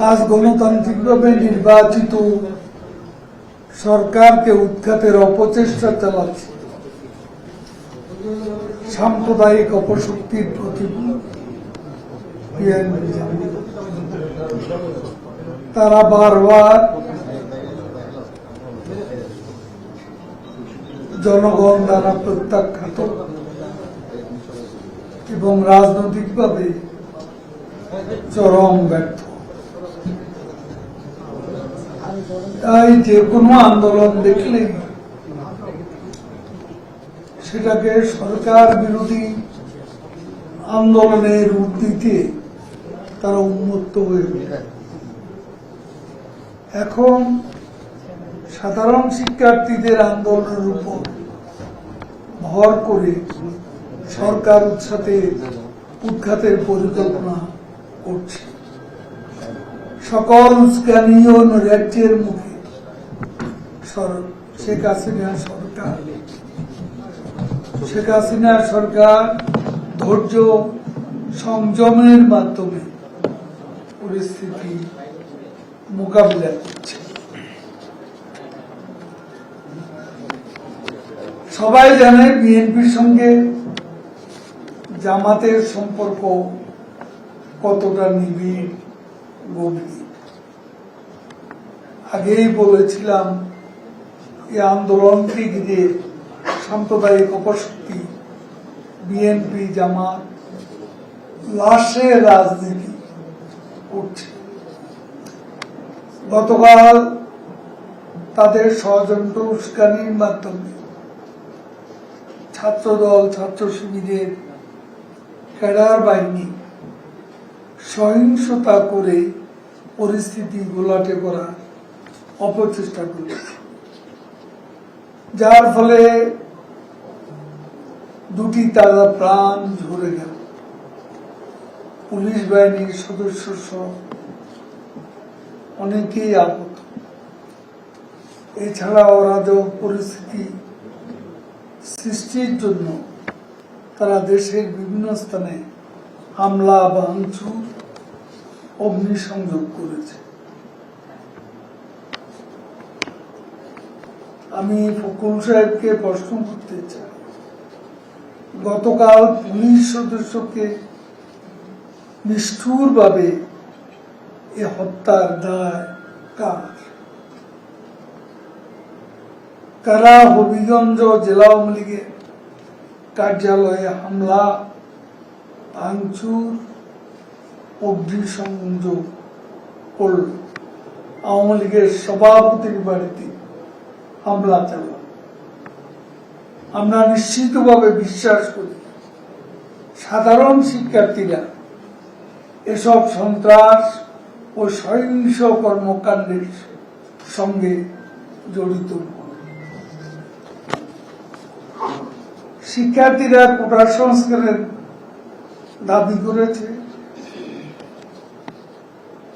আজ গণতান্ত্রিকভাবে নির্বাচিত সরকারকে উৎখাতের অপচেষ্টা চালাচ্ছে সাম্প্রদায়িক অপশক্তির প্রতিফলন। তারা বারবার জনগণ দ্বারা প্রত্যাখ্যাত এবং রাজনৈতিকভাবে চরম ব্যর্থ। তাই যে কোনো আন্দোলন দেখলে সেটাকে সরকার বিরোধী আন্দোলনের রূপ দিতে তারা উন্মুক্ত হয়ে ওঠে। এখন সাধারণ শিক্ষার্থীদের আন্দোলনের উপর ভর করে সরকার উৎখাতের পরিকল্পনা করছে। সকল উস্কানীয় রাজ্যের মুখে শেখ হাসিনা সরকার ধৈর্য সংযমের মাধ্যমে পরিস্থিতি মোকাবিলা করছে। সবাই জানে বিএনপির সঙ্গে জামাতের সম্পর্ক কতটা নিবিড় গভীর। আগেই বলেছিলাম এই আন্দোলনকে ঘিরে সাম্প্রদায়িক অপশক্তি বিএনপি জামাত লাশের রাজনীতি করছে। গতকাল তাদের ষড়যন্ত্র উস্কানির মাধ্যমে ছাত্রদল ছাত্র শিবিরের ক্যাডার বাহিনী সহিংসতা করে পরিস্থিতি ঘোলাটে করার অপচেষ্টা করেছে, যার ফলে দুটি তাজা প্রাণ ঝরে গেল। পুলিশ বাহিনীর সদস্য সহ অনেকেই আহত। এছাড়া অরাজক পরিস্থিতি সৃষ্টির জন্য তারা দেশের বিভিন্ন স্থানে হামলা ভাঙচুর অগ্নিসংযোগ করেছে। আমি ফখরুল সাহেবকে প্রশ্ন করতে চাই, গতকাল পুলিশ সদস্যকে নিষ্ঠুরভাবে এ হত্যার দায় কার? কারা হবিগঞ্জ জেলা আওয়ামী লীগের কার্যালয়ে হামলা ভাঙচুর অগ্নিসংযোগ করল? আওয়ামী লীগের সভাপতির বাড়িতে হামলা চালাল। আমরা নিশ্চিতভাবে বিশ্বাস করি সাধারণ শিক্ষার্থীরা এসব সন্ত্রাস ও সহিংস কর্মকাণ্ডের সঙ্গে জড়িত। শিক্ষার্থীরা কোটা সংস্কারের দাবি করেছে।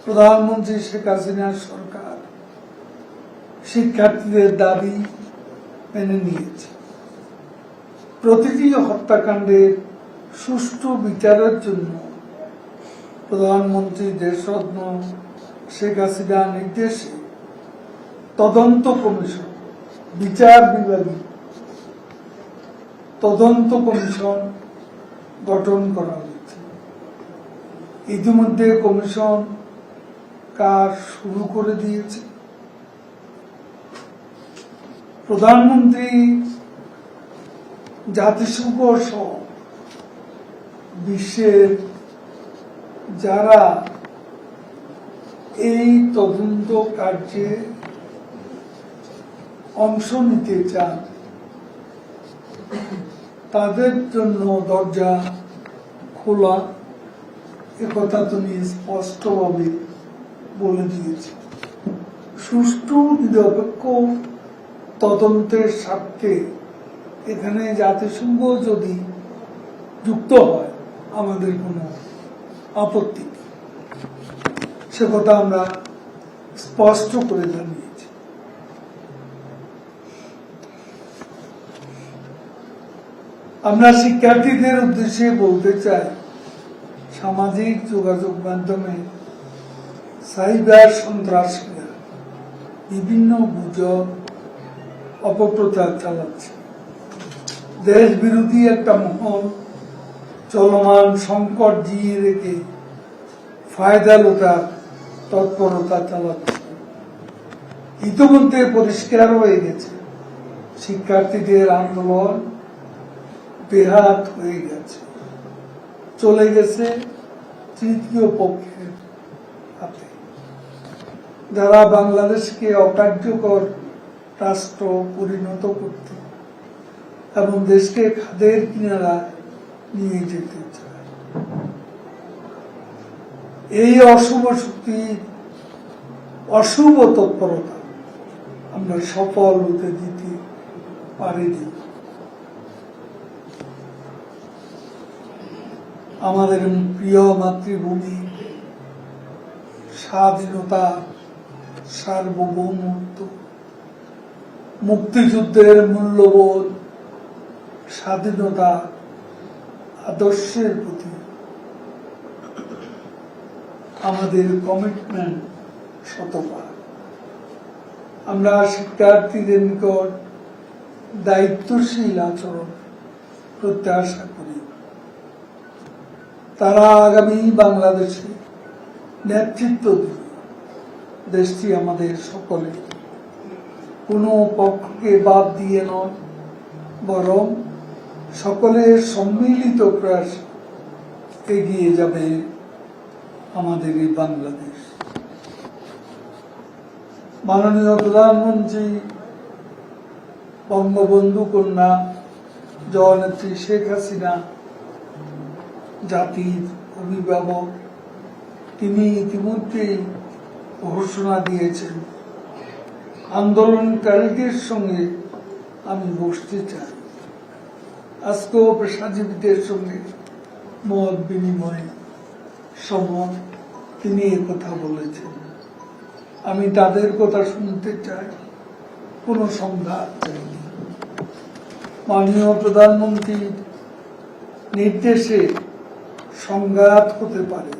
প্রধানমন্ত্রী শেখ হাসিনার সরকার শিক্ষার্থীদের দাবি মেনে নিয়েছে। প্রতিটি হত্যাকাণ্ডের সুষ্ঠু বিচারের জন্য প্রধানমন্ত্রী দেশরত্ন শেখ হাসিনার নির্দেশে তদন্ত কমিশন, বিচার বিভাগী তদন্ত কমিশন গঠন করা হয়েছে। ইতিমধ্যে কমিশন কাজ শুরু করে দিয়েছে। প্রধানমন্ত্রী জাতিসংঘ সহ বিশ্বের যারা এই তদন্ত কার্যে অংশ নিতে চান তাদের জন্য দরজা খোলা, একথা তিনি স্পষ্টভাবে বলে দিয়েছে। সুষ্ঠু নিরপেক্ষ তদন্তের স্বার্থে এখানে জাতিসংঘ যদি যুক্ত হয় আমাদের কোনো আপত্তি নেই, সে কথা আমরা স্পষ্ট করে জানিয়েছি। আমরা শিক্ষার্থীদের উদ্দেশ্যে বলতে চাই, সামাজিক যোগাযোগ মাধ্যমে সাইবার সন্ত্রাসীরা বিভিন্ন গুজব অপপ্রচার চালাচ্ছে। দেশ বিরোধী একটা মহল চলমান সংকট জিয়ে রেখে ফায়দা লোটার তৎপরতা চালাচ্ছে। ইতিমধ্যে পরিষ্কার হয়ে গেছে শিক্ষার্থীদের আন্দোলন বেহাত হয়ে গেছে, চলে গেছে তৃতীয় পক্ষের হাতে, যারা বাংলাদেশকে অকার্যকর রাষ্ট্র পরিণত করতে এবং দেশকে খাদের কিনারায় নিয়ে যেতে চায়। এই অশুভ শক্তির অশুভ তৎপরতা আমরা সফল হতে দিতে পারিনি। আমাদের প্রিয় মাতৃভূমি, স্বাধীনতা, সার্বভৌমত্ব, মুক্তিযুদ্ধের মূল্যবোধ, স্বাধীনতা আদর্শের প্রতি আমাদের কমিটমেন্ট শতভাগ। আমরা শিক্ষার্থীদের নিকট দায়িত্বশীল আচরণ প্রত্যাশা করি। তারা আগামী বাংলাদেশে নেতৃত্ব দিবে। দেশটি আমাদের সকলে, কোনো পক্ষকে বাদ দিয়ে নয়, বরং সকলের সম্মিলিত প্রয়াস এগিয়ে যাবে আমাদের এই বাংলাদেশ। মাননীয় প্রধানমন্ত্রী বঙ্গবন্ধু কন্যা জননেত্রী শেখ হাসিনা জাতির অভিভাবক, তিনি ইতিমধ্যেই ঘোষণা দিয়েছেন আন্দোলনকারীদের সঙ্গে আমি বসতে চাই। আজকেও পেশাজীবীদের সঙ্গে মত বিনিময় সময় তিনি কথা বলেছেন। আমি তাদের কথা শুনতে চাই, কোনো সংঘাত চাইনি। মাননীয় প্রধানমন্ত্রীর নির্দেশে সংঘাত হতে পারে,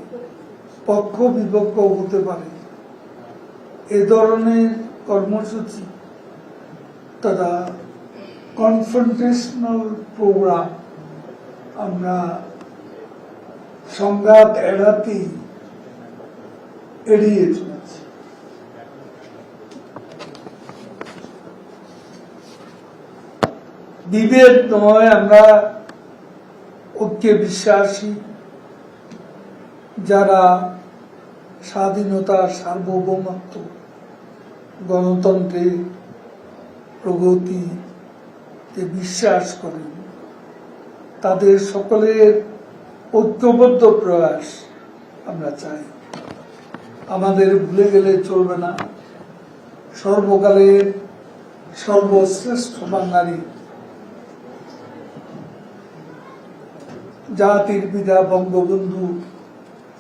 পক্ষ বিপক্ষ হতে পারে, এ ধরনের কর্মসূচি তথা কনফ্রন্টেশনাল প্রোগ্রাম আমরা সংঘাত এড়াতেই এড়িয়ে চলেছি। বিভেদ নয়, আমরা ঐক্যে বিশ্বাসী, যারা স্বাধীনতা, সার্বভৌমত্ব, গণতন্ত্রে প্রগতিতে বিশ্বাস করেন, তাদের সকলের ঐক্যবদ্ধ প্রয়াস আমরা চাই। আমাদের ভুলে গেলে চলবে না সর্বকালের সর্বশ্রেষ্ঠ বাঙালি, জাতির পিতা বঙ্গবন্ধু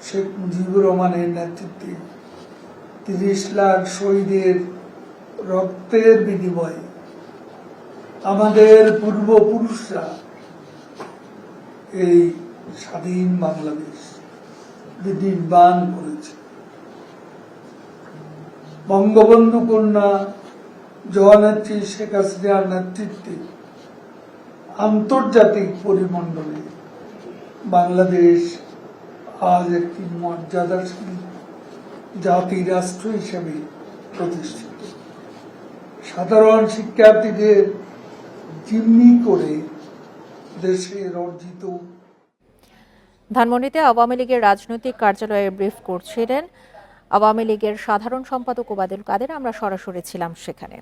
শেখ মুজিবুর রহমানের নেতৃত্বে ৩০ লাখ শহীদের রক্তের বিনিময়ে আমাদের পূর্বপুরুষরা এই স্বাধীন বাংলাদেশ বিনির্মাণ করেছে। বঙ্গবন্ধু কন্যা জননেত্রী শেখ হাসিনার নেতৃত্বে আন্তর্জাতিক পরিমণ্ডলে বাংলাদেশ আজ একটি মর্যাদাশীল জাতি রাষ্ট্র হিসেবে প্রতিষ্ঠিত। সাধারণ শিক্ষার্থীদের জিম্মি করে দেশের অর্জিত। ধানমন্ডিতে আওয়ামী লীগের রাজনৈতিক কার্যালয়ে ব্রিফ করছিলেন আওয়ামী লীগের সাধারণ সম্পাদক ওবায়দুল কাদের। আমরা সরাসরি ছিলাম সেখানে।